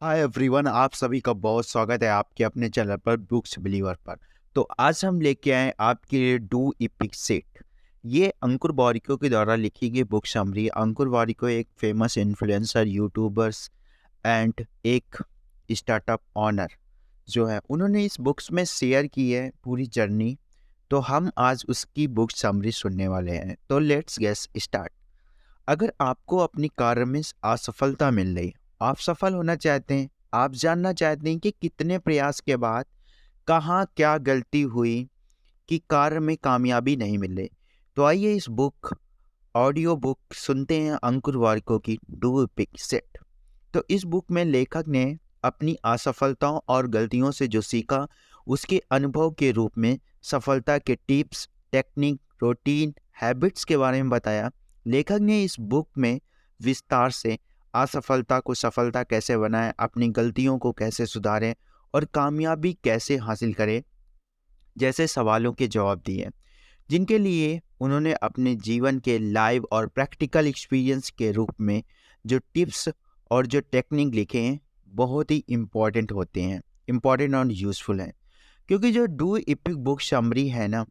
Hi everyone, आप सभी का बहुत स्वागत है आपके अपने चैनल पर बुक्स बिलीवर पर। तो आज हम लेके आए आपके लिए डू इपिक सेट। ये अंकुर वारिको के द्वारा लिखी गई बुक समरी। अंकुर वारिको एक फेमस इन्फ्लुएंसर, यूट्यूबर्स एंड एक स्टार्टअप ऑनर जो है, उन्होंने इस बुक्स में शेयर की है पूरी जर्नी। तो हम आज उसकी बुक समरी सुनने वाले हैं। तो लेट्स गेट स्टार्ट। अगर आपको अपनी कार्य में असफलता मिल रही, आप सफल होना चाहते हैं, आप जानना चाहते हैं कि कितने प्रयास के बाद कहाँ क्या गलती हुई कि कार्य में कामयाबी नहीं मिल रही, तो आइए इस बुक ऑडियो बुक सुनते हैं अंकुर वारिको की डू पिक सेट। तो इस बुक में लेखक ने अपनी असफलताओं और गलतियों से जो सीखा, उसके अनुभव के रूप में सफलता के टिप्स, टेक्निक, रूटीन, हैबिट्स के बारे में बताया। लेखक ने इस बुक में विस्तार से असफलता को सफलता कैसे बनाएं, अपनी गलतियों को कैसे सुधारें और कामयाबी कैसे हासिल करें जैसे सवालों के जवाब दिए, जिनके लिए उन्होंने अपने जीवन के लाइव और प्रैक्टिकल एक्सपीरियंस के रूप में जो टिप्स और जो टेक्निक लिखे हैं, बहुत ही इम्पॉर्टेंट होते हैं, इम्पॉर्टेंट और यूज़फुल हैं। क्योंकि जो डू इपिक बुक समरी है ना,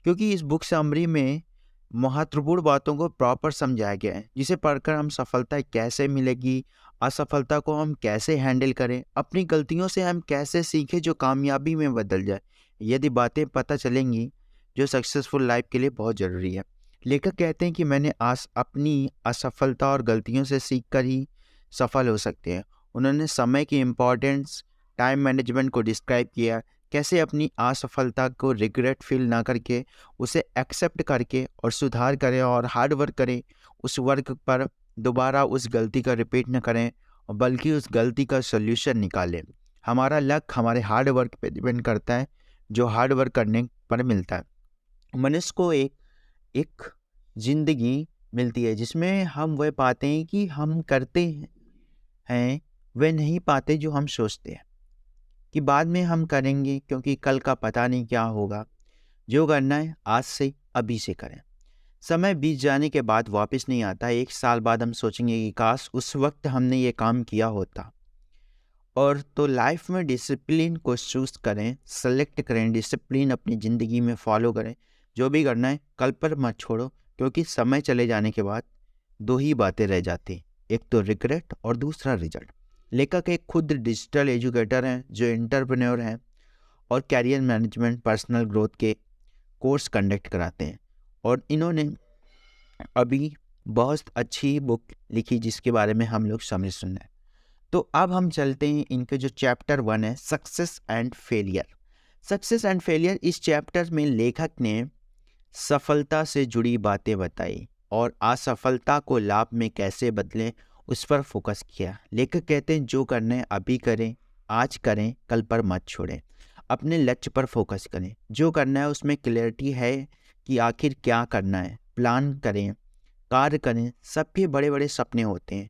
क्योंकि इस बुक समरी में महत्वपूर्ण बातों को प्रॉपर समझाया गया है, जिसे पढ़कर हम सफलता कैसे मिलेगी, असफलता को हम कैसे हैंडल करें, अपनी गलतियों से हम कैसे सीखें जो कामयाबी में बदल जाए। यदि बातें पता चलेंगी जो सक्सेसफुल लाइफ के लिए बहुत ज़रूरी है। लेखक कहते हैं कि मैंने अपनी असफलता और गलतियों से सीख कर ही सफल हो सकते हैं। उन्होंने समय की इम्पोर्टेंस, टाइम मैनेजमेंट को डिस्क्राइब किया, कैसे अपनी असफलता को रिग्रेट फील ना करके उसे एक्सेप्ट करके और सुधार करें और हार्ड वर्क करें, उस वर्क पर दोबारा उस गलती का रिपीट न करें और बल्कि उस गलती का सल्यूशन निकालें। हमारा लक हमारे हार्ड वर्क पे डिपेंड करता है, जो हार्ड वर्क करने पर मिलता है। मनुष्य को एक एक जिंदगी मिलती है जिसमें हम वह पाते हैं कि हम करते हैं, वह नहीं पाते जो हम सोचते हैं कि बाद में हम करेंगे, क्योंकि कल का पता नहीं क्या होगा। जो करना है आज से अभी से करें। समय बीत जाने के बाद वापस नहीं आता। 1 साल बाद हम सोचेंगे कि काश उस वक्त हमने ये काम किया होता। और तो लाइफ में डिसिप्लिन को चूज करें, सेलेक्ट करें, डिसिप्लिन अपनी ज़िंदगी में फॉलो करें। जो भी करना है कल पर मत छोड़ो, क्योंकि समय चले जाने के बाद दो ही बातें रह जाती हैं, एक तो रिग्रेट और दूसरा रिजल्ट। लेखक एक खुद डिजिटल एजुकेटर हैं, जो एंटरप्रेन्योर हैं और कैरियर मैनेजमेंट, पर्सनल ग्रोथ के कोर्स कंडक्ट कराते हैं। और इन्होंने अभी बहुत अच्छी बुक लिखी जिसके बारे में हम लोग समझ सुन रहे हैं। तो अब हम चलते हैं इनके जो चैप्टर 1 है, success and failure. Success and failure, इस चैप्टर में लेखक ने सफलता से जुड़ी बातें बताई और असफलता को लाभ में कैसे बदलें उस पर फोकस किया। लेखक कहते हैं जो करना है अभी करें, आज करें, कल पर मत छोड़ें। अपने लक्ष्य पर फोकस करें, जो करना है उसमें क्लैरिटी है कि आखिर क्या करना है, प्लान करें, कार्य करें। सबके बड़े बड़े सपने होते हैं,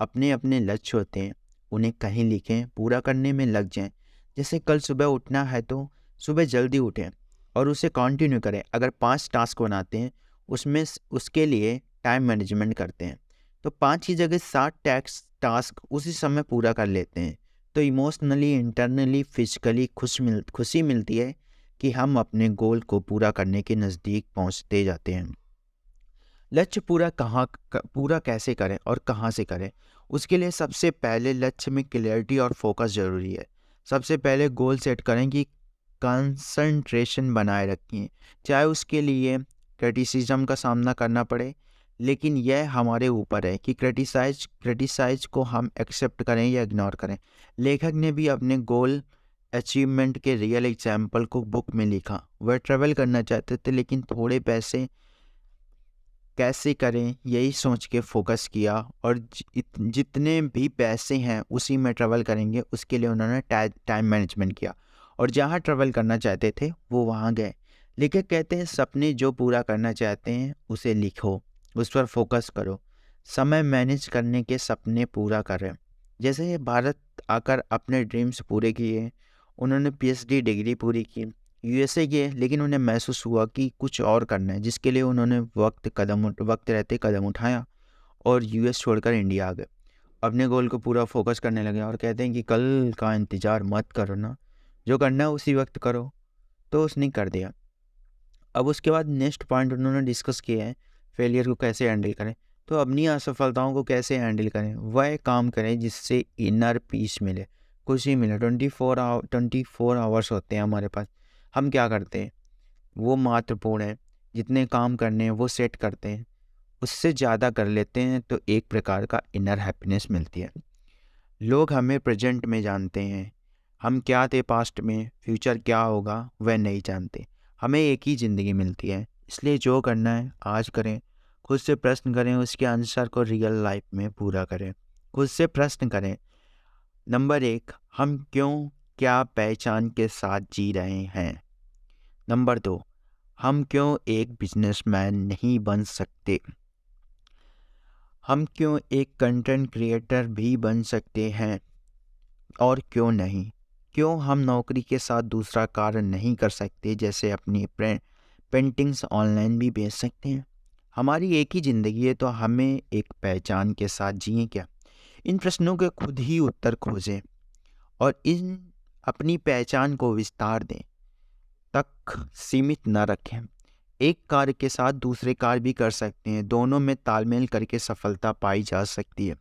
अपने अपने लक्ष्य होते हैं, उन्हें कहीं लिखें, पूरा करने में लग जाएं। जैसे कल सुबह उठना है तो सुबह जल्दी उठें और उसे कंटिन्यू करें। अगर 5 टास्क बनाते हैं, उसमें उसके लिए टाइम मैनेजमेंट करते हैं, तो 5 की जगह 7 टास्क उसी समय पूरा कर लेते हैं, तो इमोशनली, इंटरनली, फिजिकली खुशी मिलती है कि हम अपने गोल को पूरा करने के नज़दीक पहुंचते जाते हैं। लक्ष्य पूरा कैसे करें और कहाँ से करें, उसके लिए सबसे पहले लक्ष्य में क्लैरिटी और फोकस ज़रूरी है। सबसे पहले गोल सेट करें कि कंसंट्रेशन बनाए रखें, चाहे उसके लिए क्रिटिसिज्म का सामना करना पड़े, लेकिन यह हमारे ऊपर है कि क्रिटिसाइज को हम एक्सेप्ट करें या इग्नोर करें। लेखक ने भी अपने गोल अचीवमेंट के रियल एग्जाम्पल को बुक में लिखा। वह ट्रेवल करना चाहते थे, लेकिन थोड़े पैसे कैसे करें यही सोच के फोकस किया, और जितने भी पैसे हैं उसी में ट्रैवल करेंगे, उसके लिए उन्होंने टाइम मैनेजमेंट किया और जहाँ ट्रैवल करना चाहते थे वो वहाँ गए। लेखक कहते हैं सपने जो पूरा करना चाहते हैं उसे लिखो, उस पर फोकस करो, समय मैनेज करने के सपने पूरा करें। जैसे ये भारत आकर अपने ड्रीम्स पूरे किए, उन्होंने पीएचडी डिग्री पूरी की, यूएसए गए, लेकिन उन्हें महसूस हुआ कि कुछ और करना है, जिसके लिए उन्होंने वक्त रहते कदम उठाया और यूएस छोड़कर इंडिया आ गए। अपने गोल को पूरा फोकस करने लगे और कहते हैं कि कल का इंतज़ार मत करो ना, जो करना है उसी वक्त करो। तो उसने कर दिया। अब उसके बाद नेक्स्ट पॉइंट उन्होंने डिस्कस किया है, फेलियर को कैसे हैंडल करें। तो अपनी असफलताओं को कैसे हैंडल करें, वह काम करें जिससे इनर पीस मिले, खुशी मिले। 24 आवर्स होते हैं हमारे पास, हम क्या करते हैं वो महत्वपूर्ण है। जितने काम करने हैं वो सेट करते हैं, उससे ज़्यादा कर लेते हैं तो एक प्रकार का इनर हैप्पीनेस मिलती है। लोग हमें प्रेजेंट में जानते हैं, हम क्या थे पास्ट में, फ्यूचर क्या होगा वह नहीं जानते। हमें एक ही ज़िंदगी मिलती है, इसलिए जो करना है आज करें। खुद से प्रश्न करें, उसके आंसर को रियल लाइफ में पूरा करें। खुद से प्रश्न करें, नंबर 1, हम क्यों क्या पहचान के साथ जी रहे हैं। नंबर 2, हम क्यों एक बिजनेसमैन नहीं बन सकते। हम क्यों एक कंटेंट क्रिएटर भी बन सकते हैं और क्यों नहीं। क्यों हम नौकरी के साथ दूसरा कार्य नहीं कर सकते, जैसे अपनी पेंटिंग्स ऑनलाइन भी बेच सकते हैं। हमारी एक ही ज़िंदगी है तो हमें एक पहचान के साथ जिए क्या। इन प्रश्नों के खुद ही उत्तर खोजें और इन अपनी पहचान को विस्तार दें तक सीमित न रखें। एक कार्य के साथ दूसरे कार्य भी कर सकते हैं, दोनों में तालमेल करके सफलता पाई जा सकती है।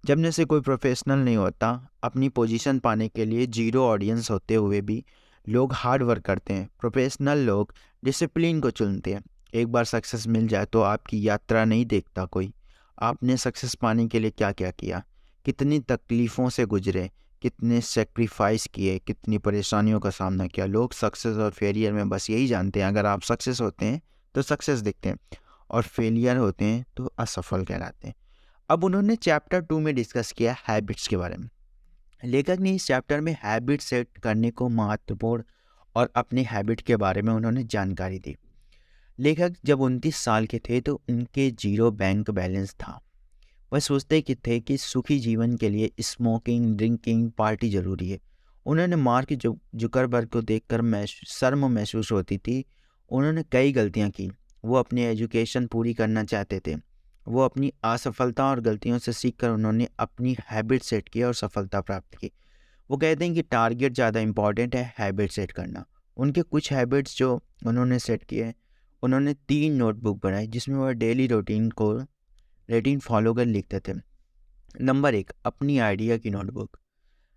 जब में से कोई प्रोफेशनल नहीं होता, अपनी पोजीशन पाने के लिए जीरो ऑडियंस होते हुए भी लोग हार्ड वर्क करते हैं। प्रोफेशनल लोग डिसिप्लिन को चुनते हैं। एक बार सक्सेस मिल जाए तो आपकी यात्रा नहीं देखता कोई, आपने सक्सेस पाने के लिए क्या क्या किया, कितनी तकलीफ़ों से गुजरे, कितने सेक्रीफाइस किए, कितनी परेशानियों का सामना किया। लोग सक्सेस और फेलियर में बस यही जानते हैं, अगर आप सक्सेस होते हैं तो सक्सेस दिखते हैं और फेलियर होते हैं तो असफल कहलाते हैं। अब उन्होंने चैप्टर 2 में डिस्कस किया हैबिट्स के बारे में। लेखक ने इस चैप्टर में हैबिट सेट करने को महत्वपूर्ण और अपने हैबिट के बारे में उन्होंने जानकारी दी। लेखक जब 29 साल के थे तो उनके जीरो बैंक बैलेंस था। वह सोचते कि थे कि सुखी जीवन के लिए स्मोकिंग, ड्रिंकिंग, पार्टी जरूरी है। उन्होंने मार्क जुकरबर्ग को देखकर शर्म महसूस होती थी। उन्होंने कई गलतियां की। वो अपनी एजुकेशन पूरी करना चाहते थे। वो अपनी असफलता और गलतियों से सीखकर उन्होंने अपनी हैबिट सेट की और सफलता प्राप्त की। वो कहते हैं कि टारगेट ज़्यादा इम्पॉर्टेंट है हैबिट सेट करना। उनके कुछ हैबिट्स जो उन्होंने सेट किए, उन्होंने 3 नोटबुक बनाई जिसमें वह डेली रूटीन फॉलो कर लिखते थे। नंबर 1, अपनी आइडिया की नोटबुक।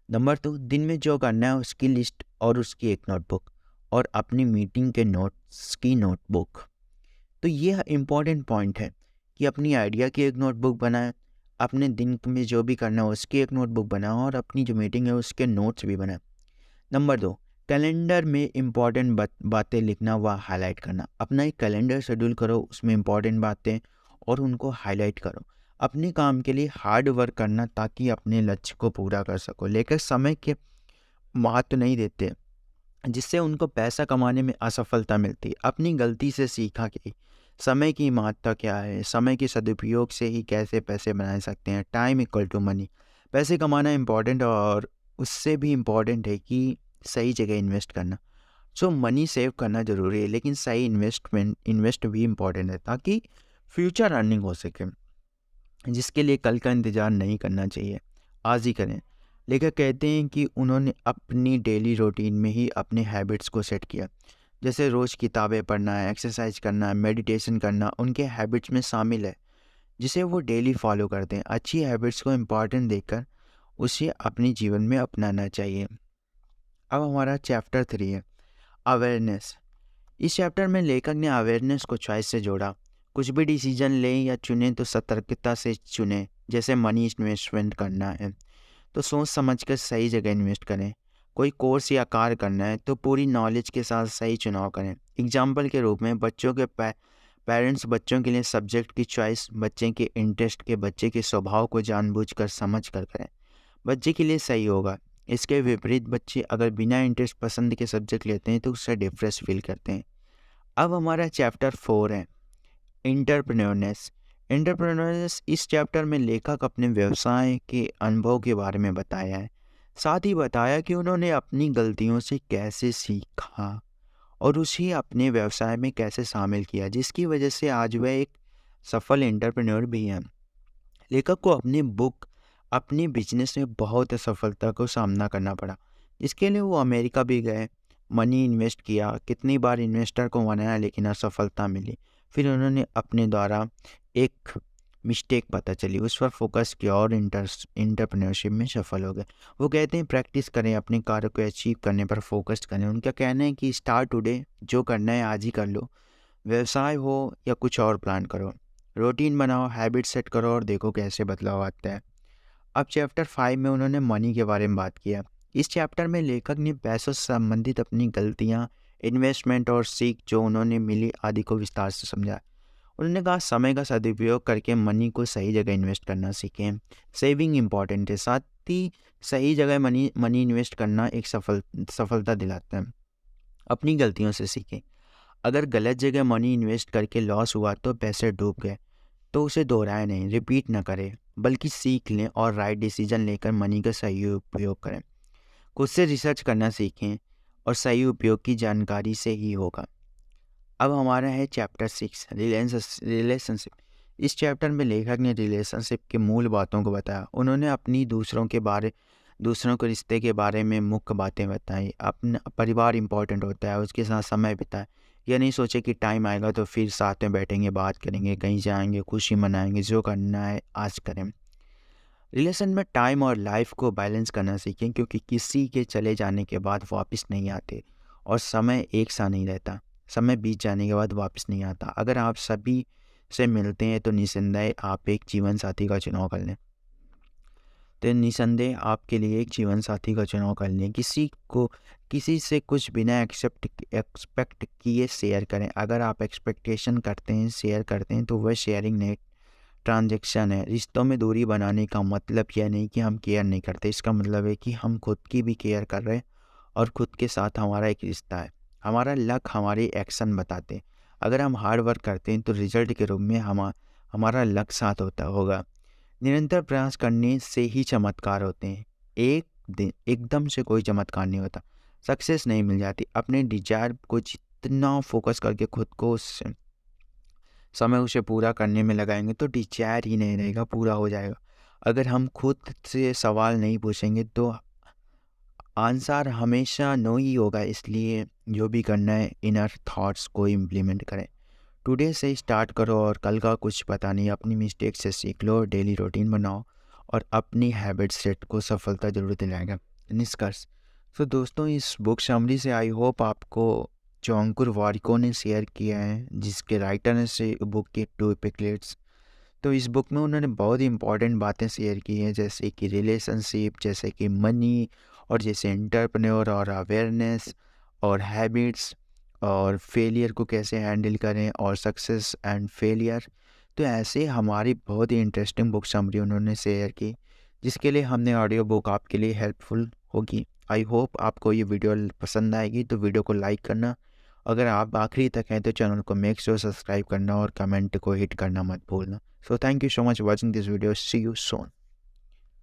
नंबर 2, दिन में जो करना है उसकी लिस्ट और उसकी एक नोटबुक। और अपनी मीटिंग के नोट्स की नोटबुक। तो ये इम्पॉर्टेंट पॉइंट है कि अपनी आइडिया की एक नोटबुक बनाएं, अपने दिन में जो भी करना है उसकी एक नोटबुक बनाओ और अपनी जो मीटिंग है उसके नोट्स भी बनाएं। नंबर 2, कैलेंडर में इम्पॉर्टेंट बातें लिखना व हाईलाइट करना। अपना एक कैलेंडर शेड्यूल करो, उसमें इम्पॉर्टेंट बातें और उनको हाईलाइट करो। अपने काम के लिए हार्ड वर्क करना ताकि अपने लक्ष्य को पूरा कर सको। लेकिन समय के महत्व नहीं देते, जिससे उनको पैसा कमाने में असफलता मिलती। अपनी गलती से सीखा कि समय की महत्ता क्या है, समय के सदुपयोग से ही कैसे पैसे बना सकते हैं। Time equal to money. पैसे कमाना इम्पॉर्टेंट और उससे भी इम्पॉर्टेंट है कि सही जगह इन्वेस्ट करना। सो मनी सेव करना ज़रूरी है, लेकिन सही इन्वेस्ट भी इम्पॉर्टेंट है ताकि फ्यूचर अर्निंग हो सके, जिसके लिए कल का इंतज़ार नहीं करना चाहिए, आज ही करें। लेखक कहते हैं कि उन्होंने अपनी डेली रूटीन में ही अपने हैबिट्स को सेट किया। जैसे रोज़ किताबें पढ़ना है, एक्सरसाइज करना है, मेडिटेशन करना उनके हैबिट्स में शामिल है, जिसे वो डेली फॉलो करते हैं। अच्छी हैबिट्स को इम्पॉर्टेंट देकर उसे अपने जीवन में अपनाना चाहिए। अब हमारा चैप्टर 3 है अवेयरनेस। इस चैप्टर में लेखक ने अवेयरनेस को चॉइस से जोड़ा। कुछ भी डिसीजन लें या चुनें तो सतर्कता से चुनें। जैसे मनी इन्वेस्टमेंट करना है तो सोच समझकर सही जगह इन्वेस्ट करें। कोई कोर्स या कार्य करना है तो पूरी नॉलेज के साथ सही चुनाव करें। एग्जाम्पल के रूप में बच्चों के पेरेंट्स बच्चों के लिए सब्जेक्ट की चॉइस बच्चे के इंटरेस्ट के, बच्चे के स्वभाव को जानबूझकर समझ कर करें। बच्चे के लिए सही होगा। इसके विपरीत बच्चे अगर बिना इंटरेस्ट पसंद के सब्जेक्ट लेते हैं तो उससे डिप्रेस फील करते हैं। अब हमारा चैप्टर 4 है एंटरप्रेन्योरनेस। एंटरप्रेन्योरनेस इस चैप्टर में लेखक अपने व्यवसाय के अनुभव के बारे में बताया है। साथ ही बताया कि उन्होंने अपनी गलतियों से कैसे सीखा और उसे अपने व्यवसाय में कैसे शामिल किया, जिसकी वजह से आज वह एक सफल एंटरप्रेन्योर भी हैं। लेखक को अपनी बुक अपनी बिजनेस में बहुत असफलता को सामना करना पड़ा। इसके लिए वो अमेरिका भी गए, मनी इन्वेस्ट किया, कितनी बार इन्वेस्टर को मनाया लेकिन असफलता मिली। फिर उन्होंने अपने द्वारा एक मिस्टेक पता चली, उस पर फोकस किया और एंटरप्रेन्योरशिप में सफल हो गए। वो कहते हैं प्रैक्टिस करें, अपने कार्य को अचीव करने पर फोकस करें। उनका कहना है कि स्टार्ट टुडे, जो करना है आज ही कर लो। व्यवसाय हो या कुछ और प्लान करो, रूटीन बनाओ, हैबिट सेट करो और देखो कैसे बदलाव आता है। अब चैप्टर 5 में उन्होंने मनी के बारे में बात किया। इस चैप्टर में लेखक ने पैसों से संबंधित अपनी गलतियाँ, इन्वेस्टमेंट और सीख जो उन्होंने मिली आदि को विस्तार से समझा। उन्होंने कहा समय का सदुपयोग करके मनी को सही जगह इन्वेस्ट करना सीखें। सेविंग इम्पॉर्टेंट है, साथ ही सही जगह मनी मनी इन्वेस्ट करना एक सफलता दिलाता है। अपनी गलतियों से सीखें। अगर गलत जगह मनी इन्वेस्ट करके लॉस हुआ तो पैसे डूब गए, तो उसे दोहराए नहीं, रिपीट ना करें, बल्कि सीख लें और राइट डिसीजन लेकर मनी का सही उपयोग करें। खुद से रिसर्च करना सीखें और सही उपयोग की जानकारी से ही होगा। अब हमारा है चैप्टर 6 रिलेशनशिप। इस चैप्टर में लेखक ने रिलेशनशिप के मूल बातों को बताया। उन्होंने अपनी दूसरों के रिश्ते के बारे में मुख्य बातें बताई। अपना परिवार इंपॉर्टेंट होता है, उसके साथ समय बिताएं। यह नहीं सोचे कि टाइम आएगा तो फिर साथ में बैठेंगे, बात करेंगे, कहीं जाएंगे, खुशी मनाएंगे। जो करना है आज करें। रिलेशन में टाइम और लाइफ को बैलेंस करना सीखें, क्योंकि किसी के चले जाने के बाद वापस नहीं आते और समय एक सा नहीं रहता। समय बीत जाने के बाद वापस नहीं आता। अगर आप सभी से मिलते हैं तो निसंदेह आप एक जीवन साथी का चुनाव कर लें। तो निसंदेह आपके लिए एक जीवन साथी का चुनाव कर लें। किसी से कुछ बिना एक्सपेक्ट किए शेयर करें। अगर आप एक्सपेक्टेशन करते हैं, शेयर करते हैं, तो वह शेयरिंग नहीं, ट्रांजैक्शन है। रिश्तों में दूरी बनाने का मतलब यह नहीं कि हम केयर नहीं करते। इसका मतलब है कि हम खुद की भी केयर कर रहे हैं और खुद के साथ हमारा एक रिश्ता है। हमारा लक हमारे एक्शन बताते हैं। अगर हम हार्ड वर्क करते हैं तो रिजल्ट के रूप में हमारा लक साथ होगा। निरंतर प्रयास करने से ही चमत्कार होते हैं। एक दिन एकदम से कोई चमत्कार नहीं होता। सक्सेस नहीं मिल जाती। अपने डिजायर को जितना फोकस करके खुद को समय उसे पूरा करने में लगाएंगे तो डिजायर ही नहीं रहेगा, पूरा हो जाएगा। अगर हम खुद से सवाल नहीं पूछेंगे तो आंसर हमेशा नो ही होगा। इसलिए जो भी करना है, इनर थॉट्स को इम्प्लीमेंट करें। टुडे से स्टार्ट करो और कल का कुछ पता नहीं। अपनी मिस्टेक से सीख लो, डेली रूटीन बनाओ और अपनी हैबिट सेट को सफलता जरूर दिलाएगा। निष्कर्ष। तो दोस्तों, इस बुक समरी से आई होप आपको जो अंकुर वारिको ने शेयर किया है, जिसके राइटर ने से बुक के 2 एपिक्लेट्स, तो इस बुक में उन्होंने बहुत ही इंपॉर्टेंट बातें शेयर की हैं, जैसे कि रिलेशनशिप, जैसे कि मनी, और जैसे एंटरप्रेन्योर और अवेयरनेस और हैबिट्स, और फेलियर को कैसे हैंडल करें, और सक्सेस एंड फेलियर। तो ऐसे हमारी बहुत ही इंटरेस्टिंग बुक समरी उन्होंने शेयर की, जिसके लिए हमने ऑडियो बुक आपके लिए हेल्पफुल होगी। आई होप आपको ये वीडियो पसंद आएगी, तो वीडियो को लाइक करना। अगर आप आखिरी तक हैं तो चैनल को मेक श्योर सब्सक्राइब करना और कमेंट को हिट करना मत भूलना। So thank you so much for watching this video. See you soon.